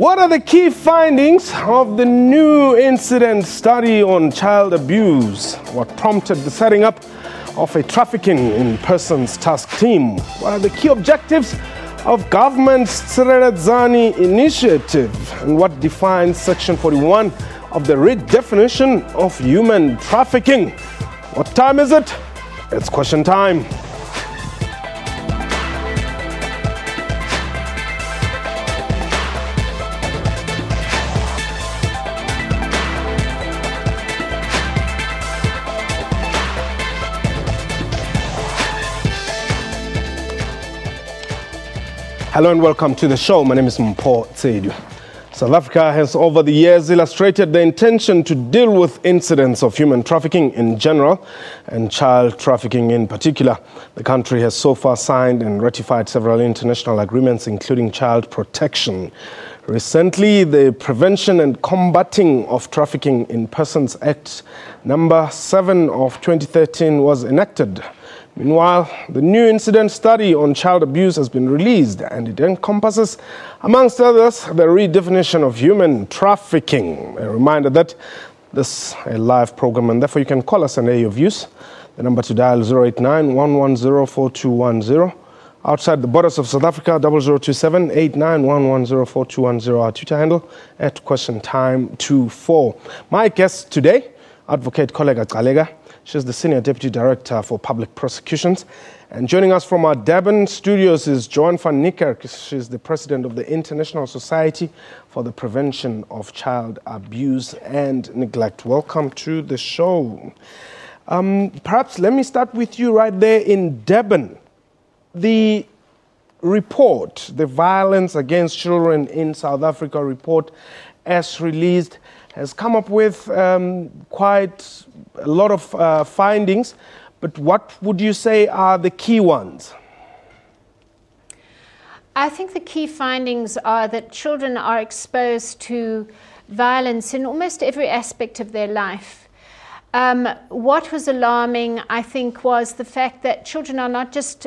What are the key findings of the new incident study on child abuse? What prompted the setting up of a trafficking in persons task team? What are the key objectives of government's Tsereledzani initiative? And what defines Section 41 of the redefinition of human trafficking? What time is it? It's question time. Hello and welcome to the show. My name is Mpho Tsedu. South Africa has over the years illustrated the intention to deal with incidents of human trafficking in general and child trafficking in particular. The country has so far signed and ratified several international agreements, including Child Protection. Recently, the Prevention and Combating of Trafficking in Persons Act number 7 of 2013 was enacted. Meanwhile, the new incident study on child abuse has been released, and it encompasses, amongst others, the redefinition of human trafficking. A reminder that this is a live program, and therefore you can call us and air your views. The number to dial is 089-110-4210. Outside the borders of South Africa, 0027-89-110-4210. Our Twitter handle at QuestionTime24. My guest today, Advocate Kollega Kalega. She's the Senior Deputy Director for Public Prosecutions. And joining us from our Durban studios is Joan van Niekerk. She's the President of the International Society for the Prevention of Child Abuse and Neglect. Welcome to the show. Perhaps let me start with you right there in Durban. The report, the Violence Against Children in South Africa report, as released, has come up with quite a lot of findings, but what would you say are the key ones? I think the key findings are that children are exposed to violence in almost every aspect of their life. What was alarming, I think, was the fact that children are not just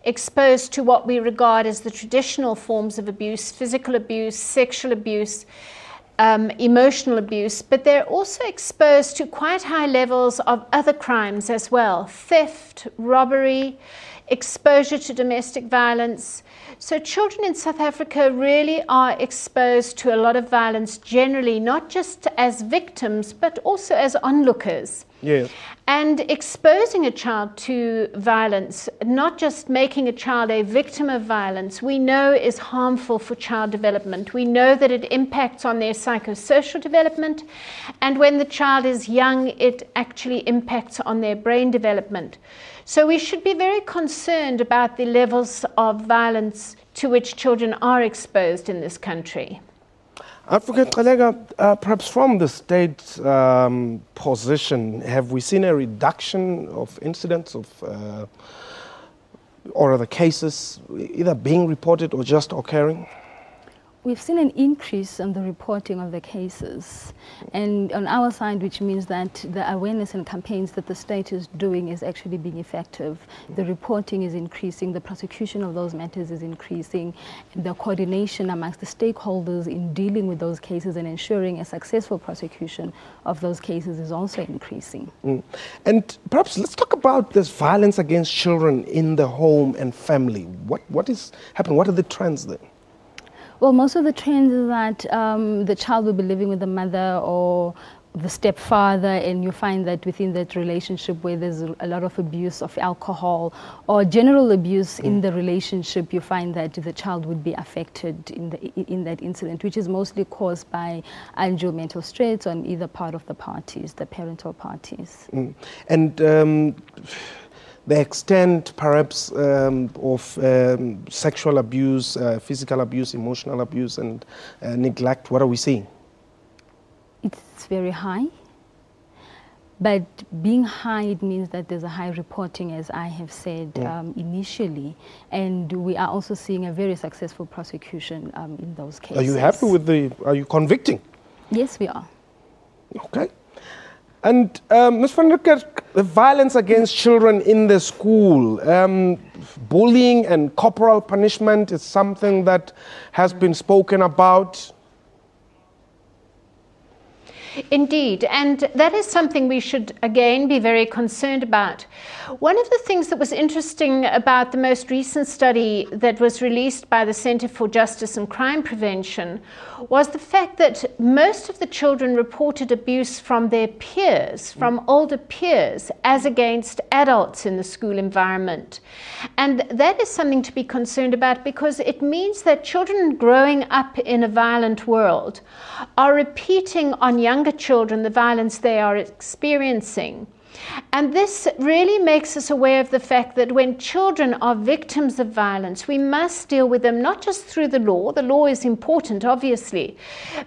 exposed to what we regard as the traditional forms of abuse, physical abuse, sexual abuse, emotional abuse, but they're also exposed to quite high levels of other crimes as well: theft, robbery, exposure to domestic violence. So children in South Africa really are exposed to a lot of violence generally, not just as victims, but also as onlookers. Yes. And exposing a child to violence, not just making a child a victim of violence, we know is harmful for child development. We know that it impacts on their psychosocial development, and when the child is young, it actually impacts on their brain development. So we should be very concerned about the levels of violence to which children are exposed in this country. Advocate Kalega, perhaps from the state's position, have we seen a reduction of incidents of or other cases either being reported or just occurring? We've seen an increase in the reporting of the cases, and on our side, which means that the awareness and campaigns that the state is doing is actually being effective. The reporting is increasing, the prosecution of those matters is increasing, and the coordination amongst the stakeholders in dealing with those cases and ensuring a successful prosecution of those cases is also increasing. And perhaps let's talk about this violence against children in the home and family. What is happening? What are the trends there? Well, most of the trends is that the child will be living with the mother or the stepfather, and you find that within that relationship where there's a lot of abuse of alcohol or general abuse in the relationship, you find that the child would be affected in that incident, which is mostly caused by undue mental stress on either part of the parties, the parental parties. And the extent, perhaps, of sexual abuse, physical abuse, emotional abuse, and neglect, what are we seeing? It's very high. But being high, it means that there's a high reporting, as I have said initially. And we are also seeing a very successful prosecution in those cases. Are you happy with are you convicting? Yes, we are. Okay. And Ms. van der Kerk, the violence against children in the school, bullying and corporal punishment is something that has been spoken about. Indeed, and that is something we should again be very concerned about. One of the things that was interesting about the most recent study that was released by the Center for Justice and Crime Prevention was the fact that most of the children reported abuse from their peers, from older peers, as against adults in the school environment. And that is something to be concerned about, because it means that children growing up in a violent world are repeating on younger children the violence they are experiencing. And this really makes us aware of the fact that when children are victims of violence, we must deal with them not just through the law is important, obviously,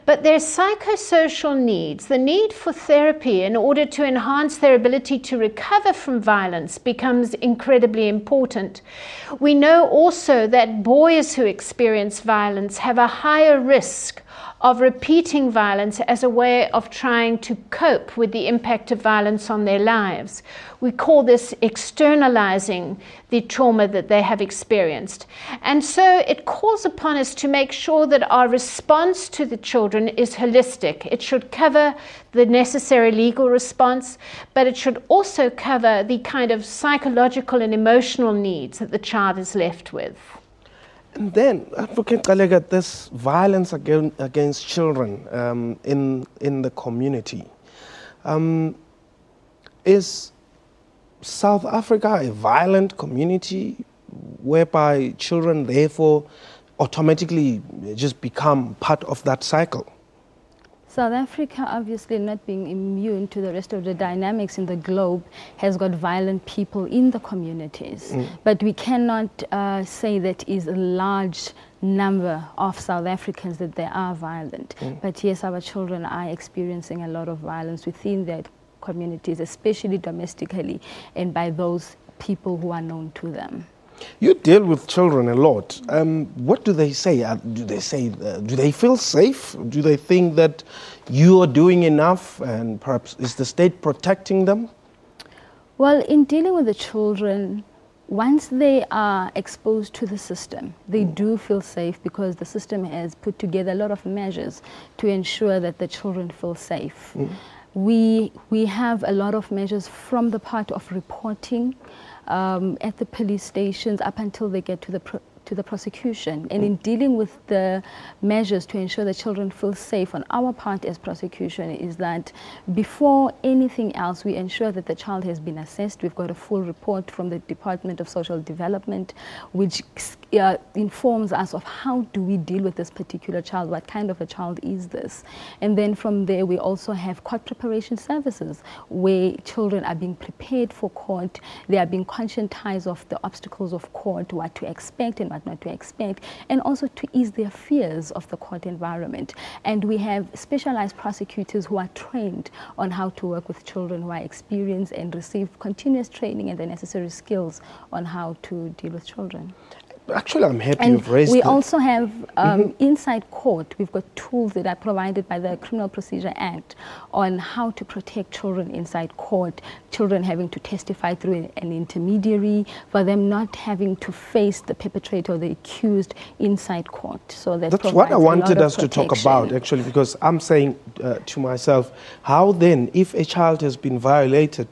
but their psychosocial needs, the need for therapy in order to enhance their ability to recover from violence becomes incredibly important. We know also that boys who experience violence have a higher risk of repeating violence as a way of trying to cope with the impact of violence on their lives. We call this externalizing the trauma that they have experienced. And so it calls upon us to make sure that our response to the children is holistic. It should cover the necessary legal response, but it should also cover the kind of psychological and emotional needs that the child is left with. And then, Advocate Kalega, this violence against children in the community. Is South Africa a violent community whereby children therefore automatically just become part of that cycle? South Africa, obviously not being immune to the rest of the dynamics in the globe, has got violent people in the communities. But we cannot say that is a large number of South Africans that they are violent. But yes, our children are experiencing a lot of violence within their communities, especially domestically, and by those people who are known to them. You deal with children a lot. What do they say? Do they feel safe? Do they think that you are doing enough, and perhaps is the state protecting them? Well, in dealing with the children, once they are exposed to the system, they do feel safe, because the system has put together a lot of measures to ensure that the children feel safe. We have a lot of measures from the part of reporting at the police stations up until they get to the prosecution. And in dealing with the measures to ensure that children feel safe on our part as prosecution is that before anything else, we ensure that the child has been assessed. We've got a full report from the Department of Social Development, which informs us of how do we deal with this particular child, what kind of a child is this. And then from there, we also have court preparation services where children are being prepared for court. They are being conscientized of the obstacles of court, what to expect and what not to expect, and also to ease their fears of the court environment. And we have specialized prosecutors who are trained on how to work with children who are experienced and receive continuous training and the necessary skills on how to deal with children. Actually, I'm happy you've raised we it. also have inside court, we've got tools that are provided by the Criminal Procedure Act on how to protect children inside court, children having to testify through an intermediary, for them not having to face the perpetrator or the accused inside court. So that's what I wanted us to talk about, actually, because I'm saying to myself, how then, if a child has been violated,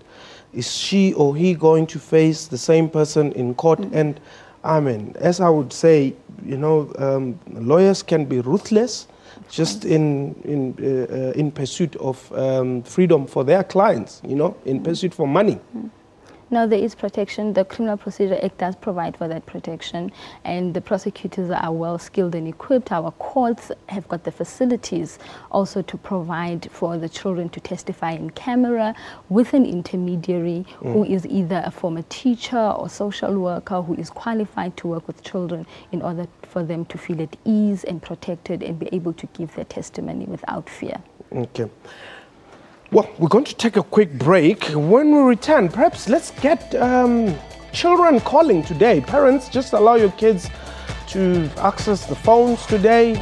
is she or he going to face the same person in court? And I mean, as I would say, you know, lawyers can be ruthless just in pursuit of freedom for their clients, you know, in pursuit for money. No, there is protection. The Criminal Procedure Act does provide for that protection, and the prosecutors are well skilled and equipped. Our courts have got the facilities also to provide for the children to testify in camera with an intermediary who is either a former teacher or social worker who is qualified to work with children in order for them to feel at ease and protected and be able to give their testimony without fear. Okay. Well, we're going to take a quick break. When we return, perhaps let's get children calling today. Parents, just allow your kids to access the phones today.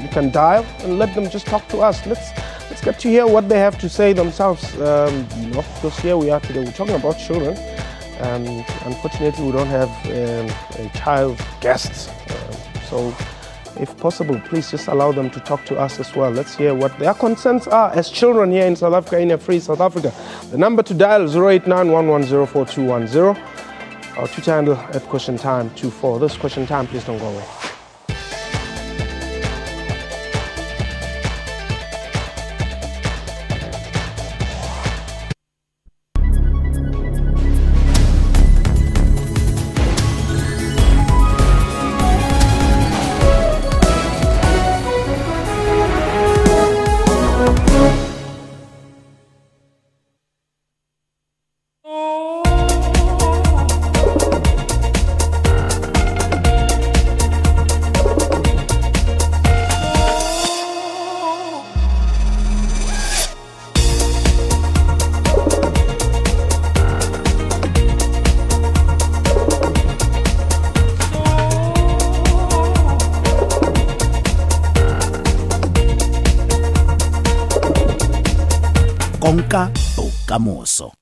You can dial and let them just talk to us. Let's let's get to hear what they have to say themselves. Because here we are today, we're talking about children. Unfortunately, we don't have a child guest. So if possible, please just allow them to talk to us as well. Let's hear what their concerns are as children here in South Africa, in a free South Africa. The number to dial is 089-1104-210. Our Twitter handle at Question Time 24. This Question Time, please don't go away. Konka bokamoso.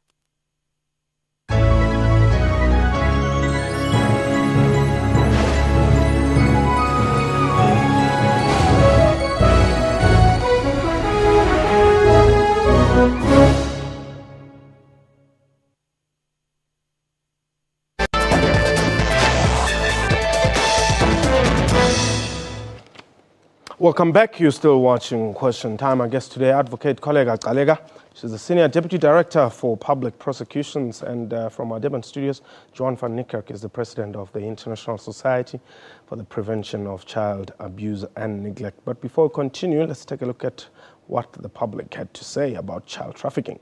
Welcome back. You're still watching Question Time. Our guest today, Advocate Kollega Kalega. She's the Senior Deputy Director for Public Prosecutions, and from our Durban studios, Joan van Niekerk is the President of the International Society for the Prevention of Child Abuse and Neglect. But before we continue, let's take a look at what the public had to say about child trafficking.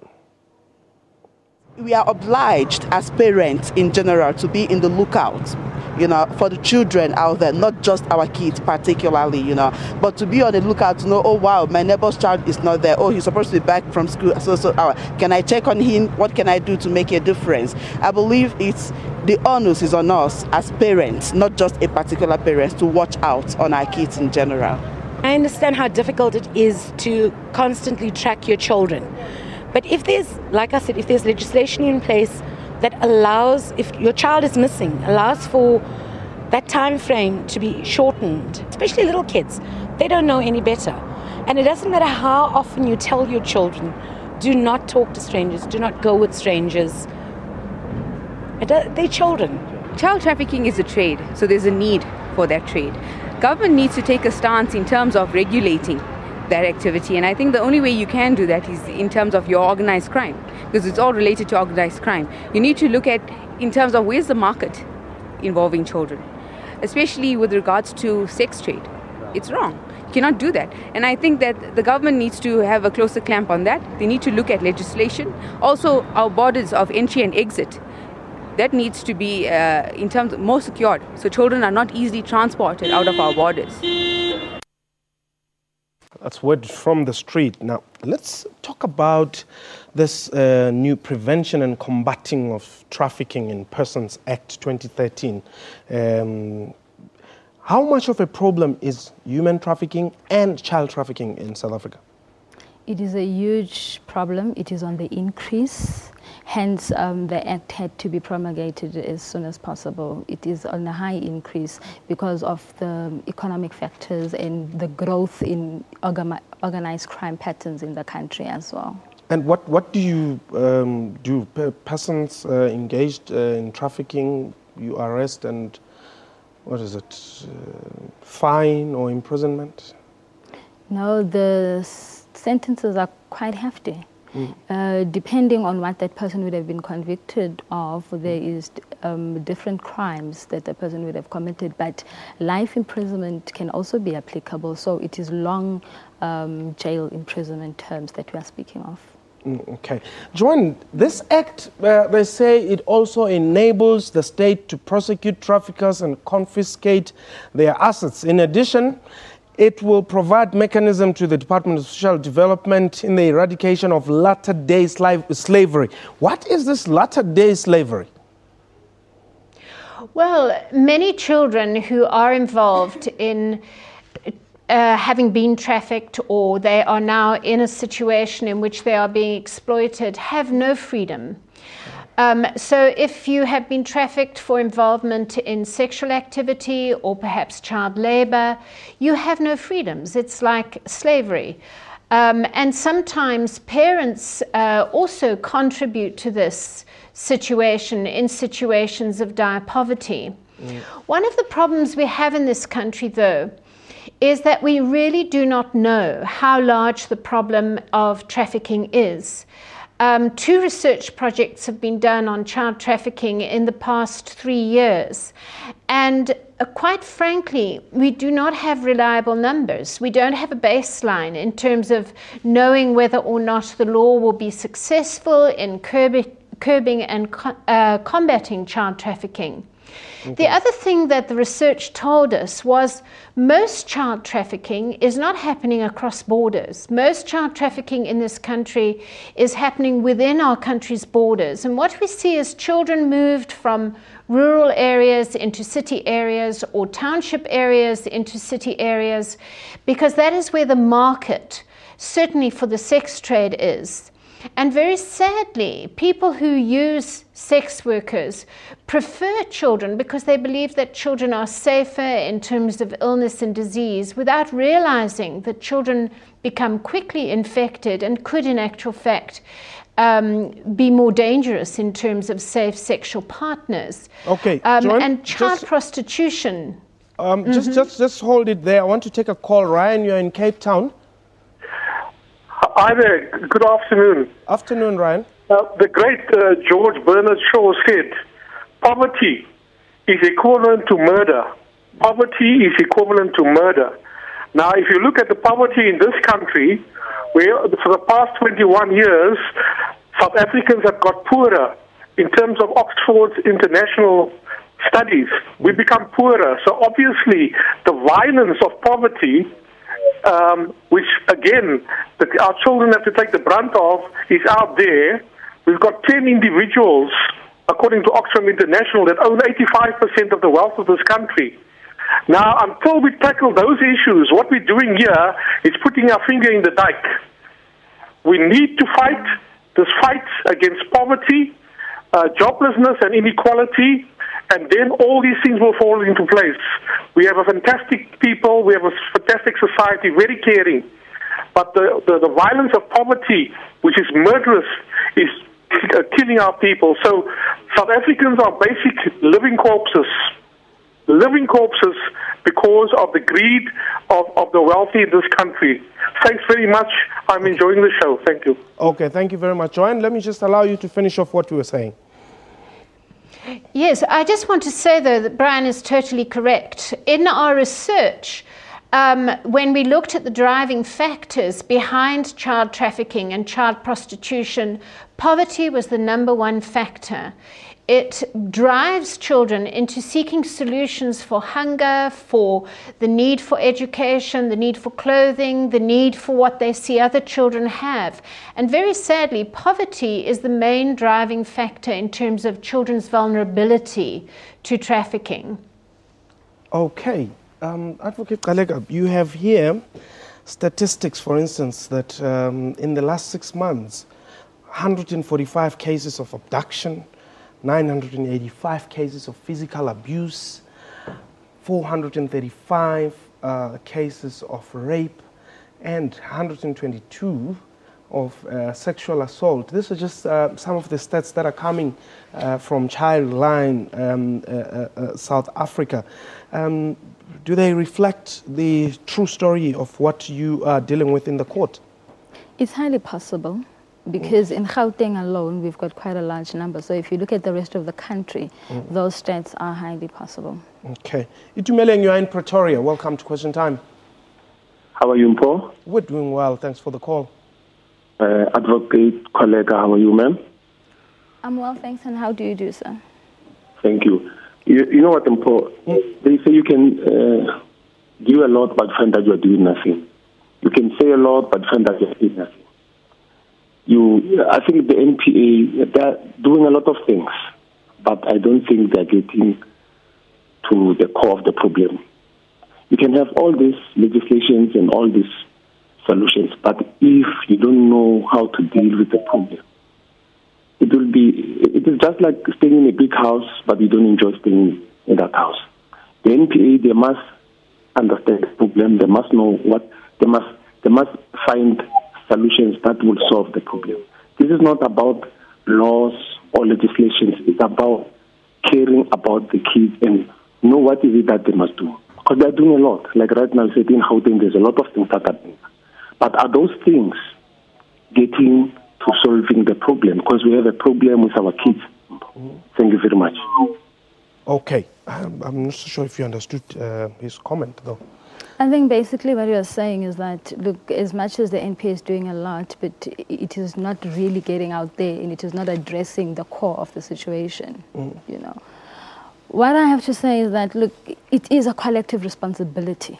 We are obliged as parents in general to be in the lookout, for the children out there, not just our kids particularly, but to be on the lookout to know, oh wow, my neighbor's child is not there. Oh, he's supposed to be back from school. Can I check on him? What can I do to make a difference? I believe the onus is on us as parents, not just a particular parent, to watch out on our kids in general. I understand how difficult it is to constantly track your children. But if there's, like I said, if there's legislation in place that allows, if your child is missing, allows for that time frame to be shortened, especially little kids, they don't know any better. And it doesn't matter how often you tell your children, do not talk to strangers, do not go with strangers. They're children. Child trafficking is a trade, so there's a need for that trade. Government needs to take a stance in terms of regulating that activity, and I think the only way you can do that is in terms of your organized crime, because it's all related to organized crime. You need to look at in terms of where's the market involving children, especially with regards to sex trade. It's wrong. You cannot do that, and I think that the government needs to have a closer clamp on that. They need to look at legislation. Also, our borders of entry and exit, that needs to be in terms of more secured, so children are not easily transported out of our borders. That's word from the street. Now, let's talk about this new Prevention and Combating of Trafficking in Persons Act 2013. How much of a problem is human trafficking and child trafficking in South Africa? It is a huge problem. It is on the increase. Hence, the Act had to be promulgated as soon as possible. It is on a high increase because of the economic factors and the growth in organized crime patterns in the country as well. And what do you do? Persons engaged in trafficking, you arrest and, what is it, fine or imprisonment? No, the sentences are quite hefty. Depending on what that person would have been convicted of, there is different crimes that the person would have committed, but life imprisonment can also be applicable, so it is long jail imprisonment terms that we are speaking of. Okay. Joan, this act, they say it also enables the state to prosecute traffickers and confiscate their assets. In addition, it will provide mechanism to the Department of Social Development in the eradication of latter-day slavery. What is this latter-day slavery? Well, many children who are involved in having been trafficked, or they are now in a situation in which they are being exploited, have no freedom. So if you have been trafficked for involvement in sexual activity or perhaps child labor, you have no freedoms. It's like slavery. And sometimes parents also contribute to this situation in situations of dire poverty. One of the problems we have in this country, though, is that we really do not know how large the problem of trafficking is. 2 research projects have been done on child trafficking in the past 3 years. And quite frankly, we do not have reliable numbers. We don't have a baseline in terms of knowing whether or not the law will be successful in curbing and combating child trafficking. The other thing that the research told us was most child trafficking is not happening across borders. Most child trafficking in this country is happening within our country's borders. And what we see is children moved from rural areas into city areas, or township areas into city areas, because that is where the market, certainly for the sex trade, is. And very sadly, people who use sex workers prefer children because they believe that children are safer in terms of illness and disease, without realizing that children become quickly infected and could, in actual fact, be more dangerous in terms of safe sexual partners. Okay, Joanne, and child prostitution. Just hold it there. I want to take a call. Ryan, you're in Cape Town. Hi there. Good afternoon. Afternoon, Ryan. The great George Bernard Shaw said, poverty is equivalent to murder. Poverty is equivalent to murder. Now, if you look at the poverty in this country, where for the past 21 years, South Africans have got poorer in terms of Oxford's international studies. We become poorer. So obviously, the violence of poverty, which again, our children have to take the brunt of, is out there. We've got 10 individuals, according to Oxfam International, that own 85% of the wealth of this country. Now, until we tackle those issues, what we're doing here is putting our finger in the dike. We need to fight this fight against poverty, joblessness and inequality, and then all these things will fall into place. We have a fantastic people, we have a fantastic society, very caring. But the violence of poverty, which is murderous, is killing our people. So South Africans are basic living corpses because of the greed of the wealthy in this country. Thanks very much. I'm enjoying the show. Thank you. Okay, thank you very much. Joanne, let me just allow you to finish off what you were saying. Yes, I just want to say, though, that Brian is totally correct. In our research, when we looked at the driving factors behind child trafficking and child prostitution, poverty was the #1 factor. It drives children into seeking solutions for hunger, for the need for education, the need for clothing, the need for what they see other children have. And very sadly, poverty is the main driving factor in terms of children's vulnerability to trafficking. Okay. Advocate Kalega, you have here statistics, for instance, that in the last 6 months, 145 cases of abduction, 985 cases of physical abuse, 435 cases of rape, and 122 of sexual assault. These are just some of the stats that are coming from Childline South Africa. Do they reflect the true story of what you are dealing with in the court? It's highly possible, because in Gauteng alone, we've got quite a large number. So if you look at the rest of the country, those stats are highly possible. Okay. Itumeleng, you are in Pretoria. Welcome to Question Time. How are you, Paul? We're doing well. Thanks for the call. Advocate colleague, how are you, ma'am? I'm well, thanks. And how do you do, sir? Thank you. You know what, Paul? They say you can do a lot, but find that you are doing nothing. You can say a lot, but find that you are doing nothing. I think the NPA, they're doing a lot of things, but I don't think they're getting to the core of the problem. You can have all these legislations and all these solutions, but if you don't know how to deal with the problem, it is just like staying in a big house, but you don't enjoy staying in that house. The NPA, they must understand the problem. They must know they must find solutions that will solve the problem. This is not about laws or legislations. It's about caring about the kids and know what is it that they must do. Because they're doing a lot. Like right now, in Gauteng, there's a lot of things that are happening. But are those things getting to solving the problem? Because we have a problem with our kids. Thank you very much. Okay. I'm not so sure if you understood his comment, though. I think basically what you're saying is that, look, as much as the NPA is doing a lot, but it is not really getting out there and it is not addressing the core of the situation, you know. What I have to say is that, look, it is a collective responsibility.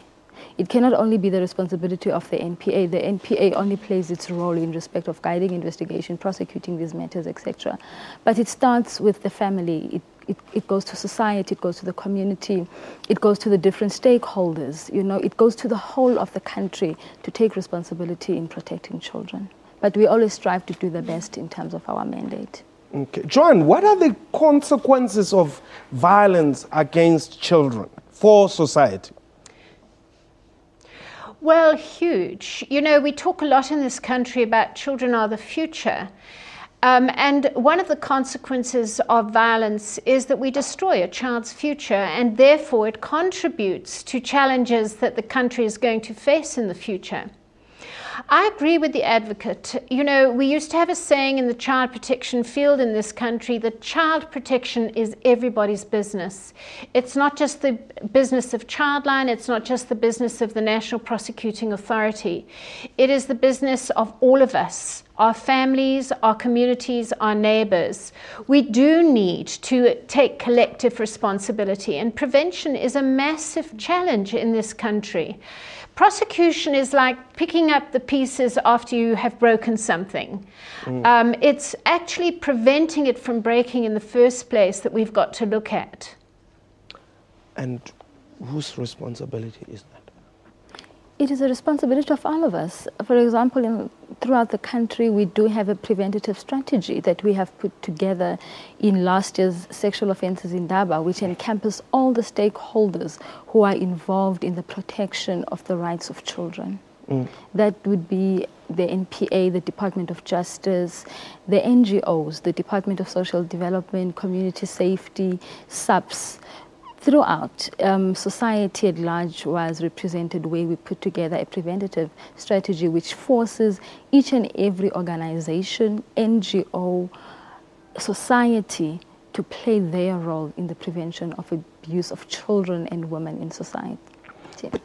It cannot only be the responsibility of the NPA. The NPA only plays its role in respect of guiding investigation, prosecuting these matters, etc. But it starts with the family. It goes to society, it goes to the community, it goes to the different stakeholders, you know, it goes to the whole of the country to take responsibility in protecting children. But we always strive to do the best in terms of our mandate. Okay. Joanne, what are the consequences of violence against children for society? Well, huge. You know, we talk a lot in this country about children are the future. And one of the consequences of violence is that we destroy a child's future, and therefore it contributes to challenges that the country is going to face in the future. I agree with the advocate. You know, we used to have a saying in the child protection field in this country that child protection is everybody's business. It's not just the business of Childline, it's not just the business of the National Prosecuting Authority. It is the business of all of us, our families, our communities, our neighbors. We do need to take collective responsibility, and prevention is a massive challenge in this country. Prosecution is like picking up the pieces after you have broken something. It's actually preventing it from breaking in the first place that we've got to look at. And whose responsibility is that? It is a responsibility of all of us. For example, throughout the country, we do have a preventative strategy that we have put together in last year's Sexual Offences in Daba, which encompasses all the stakeholders who are involved in the protection of the rights of children. That would be the NPA, the Department of Justice, the NGOs, the Department of Social Development, Community Safety, SABC. Throughout, society at large was represented, where we put together a preventative strategy which forces each and every organization, NGO, society to play their role in the prevention of abuse of children and women in society.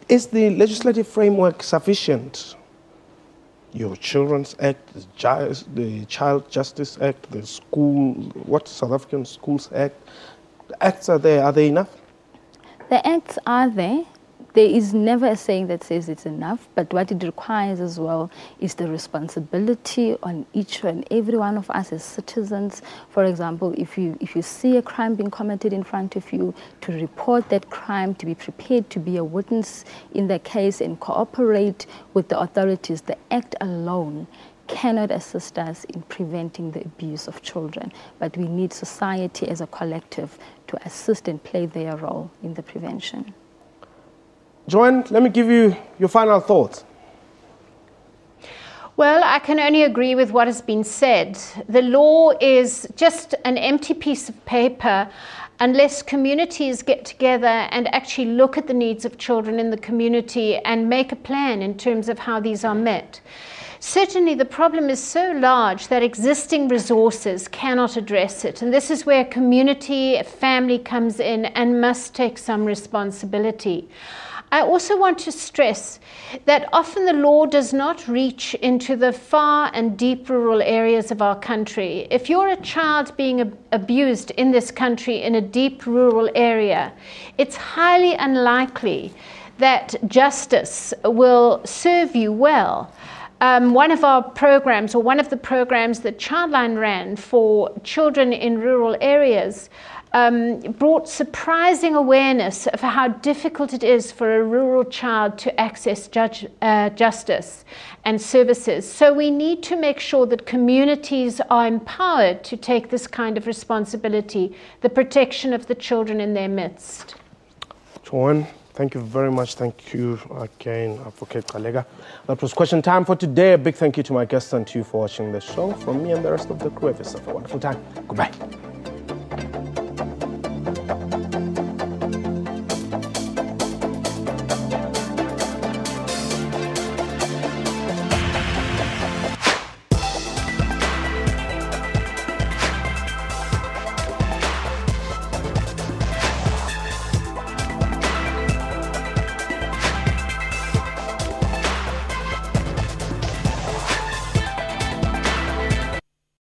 Is the legislative framework sufficient? Your Children's Act, the Child Justice Act, the South African Schools Act, the acts are there, are they enough? The acts are there. There is never a saying that says it's enough, but what it requires as well is the responsibility on each and every one of us as citizens. For example, if you see a crime being committed in front of you, to report that crime, to be prepared to be a witness in the case and cooperate with the authorities. The act alone cannot assist us in preventing the abuse of children, but we need society as a collective to assist and play their role in the prevention. Joanne, let me give you your final thoughts. Well, I can only agree with what has been said. The law is just an empty piece of paper unless communities get together and actually look at the needs of children in the community and make a plan in terms of how these are met. Certainly the problem is so large that existing resources cannot address it. And this is where community, a family comes in and must take some responsibility. I also want to stress that often the law does not reach into the far and deep rural areas of our country. If you're a child being abused in this country in a deep rural area, it's highly unlikely that justice will serve you well. One of our programs, or one of the programs that Childline ran for children in rural areas, brought surprising awareness of how difficult it is for a rural child to access justice and services. So we need to make sure that communities are empowered to take this kind of responsibility, the protection of the children in their midst. Joanne, thank you very much. Thank you again, Advocate Kalega. That was question time for today. A big thank you to my guests and to you for watching the show. From me and the rest of the crew, have yourself a wonderful time. Goodbye.